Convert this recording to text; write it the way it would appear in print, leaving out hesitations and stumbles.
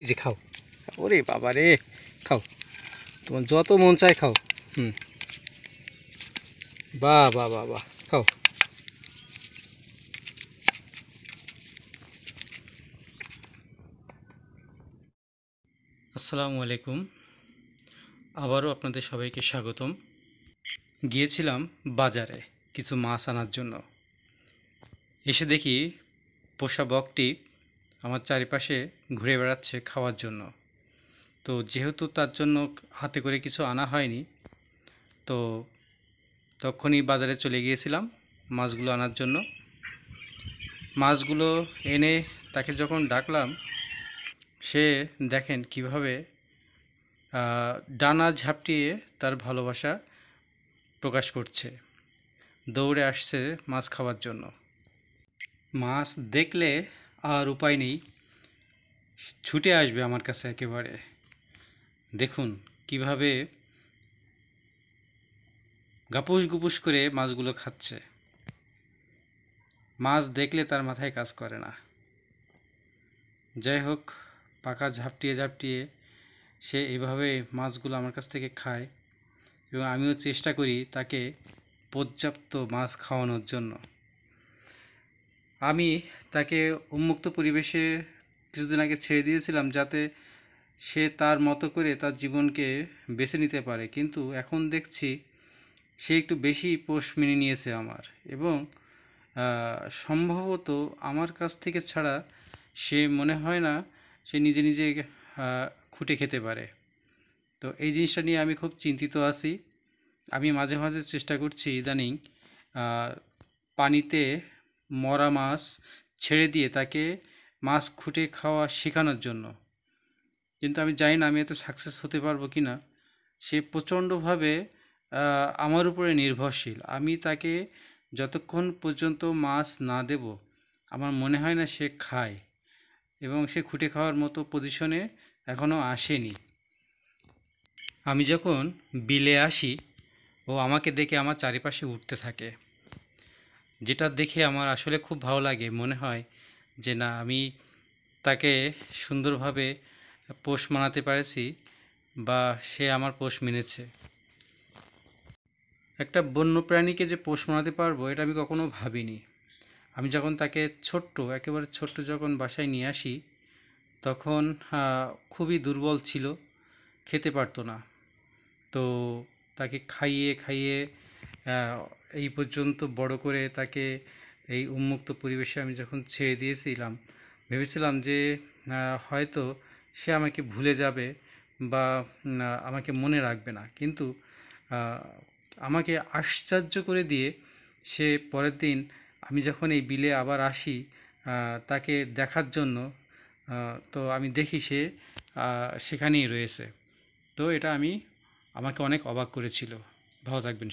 এই যে খাও। ওরে বাবা রে, খাও, তোমার যত মন চায় খাও। হুম, বাহ বাহ বাহ বাহ, খাও। আসসালামু আলাইকুম, আবারও আপনাদের সবাইকে স্বাগতম। গিয়েছিলাম বাজারে কিছু মাছ আনার জন্য। এসে দেখি পোষা বকটি আমার চারিপাশে ঘুরে বেড়াচ্ছে খাওয়ার জন্য। তো যেহেতু তার জন্য হাতে করে কিছু আনা হয়নি, তো তখনই বাজারে চলে গিয়েছিলাম মাছগুলো আনার জন্য। মাছগুলো এনে তাকে যখন ডাকলাম, সে দেখেন কিভাবে ডানা ঝাপটিয়ে তার ভালোবাসা প্রকাশ করছে, দৌড়ে আসছে মাছ খাওয়ার জন্য। মাছ দেখলে আর উপায় নেই, ছুটে আসবে আমার কাছে একেবারে। দেখুন কিভাবে গাপুস গুপুস করে মাছগুলো খাচ্ছে। মাছ দেখলে তার মাথায় কাজ করে না। যাই হোক, পাখা ঝাপটিয়ে ঝাপটিয়ে সে এভাবে মাছগুলো আমার কাছ থেকে খায়, এবং আমিও চেষ্টা করি তাকে পর্যাপ্ত মাছ খাওয়ানোর জন্য। আমি তাকে উন্মুক্ত পরিবেশে কিছুদিন আগে ছেড়ে দিয়েছিলাম, যাতে সে তার মতো করে তার জীবনকে বেছে নিতে পারে। কিন্তু এখন দেখছি সে একটু বেশি পোষ মেনে নিয়েছে আমার, এবং সম্ভবত আমার কাছ থেকে ছাড়া সে মনে হয় না সে নিজে নিজে খুঁটে খেতে পারে। তো এই জিনিসটা নিয়ে আমি খুব চিন্তিত আছি। আমি মাঝে মাঝে চেষ্টা করছি ইদানিং পানিতে মরা মাছ ছেড়ে দিয়ে তাকে মাছ খুঁটে খাওয়া শেখানোর জন্য, কিন্তু আমি জানি না আমি এতে সাকসেস হতে পারবো কি না। সে প্রচণ্ডভাবে আমার উপরে নির্ভরশীল। আমি তাকে যতক্ষণ পর্যন্ত মাছ না দেব, আমার মনে হয় না সে খায়, এবং সে খুঁটে খাওয়ার মতো পজিশনে এখনও আসেনি। আমি যখন বিলে আসি, ও আমাকে দেখে আমার চারিপাশে উঠতে থাকে, যেটা দেখে আমার আসলে খুব ভালো লাগে। মনে হয় যে না, আমি তাকে সুন্দরভাবে পোষ মানাতে পেরেছি, বা সে আমার পোষ মেনেছে। একটা বন্য প্রাণীকে যে পোষ মানাতে পারবো, এটা আমি কখনো ভাবিনি। আমি যখন তাকে একেবারে ছোট্ট যখন বাসায় নিয়ে আসি, তখন খুবই দুর্বল ছিল, খেতে পারতো না। তো তাকে খাইয়ে খাইয়ে এই পর্যন্ত বড় করে তাকে এই উন্মুক্ত পরিবেশে আমি যখন ছেড়ে দিয়েছিলাম, ভেবেছিলাম যে হয়তো সে আমাকে ভুলে যাবে, বা আমাকে মনে রাখবে না। কিন্তু আমাকে আশ্চর্য করে দিয়ে সে পরের দিন আমি যখন এই বিলে আবার আসি তাকে দেখার জন্য, তো আমি দেখি সে সেখানেই রয়েছে। তো এটা আমাকে অনেক অবাক করেছিল। ভালো থাকবেন।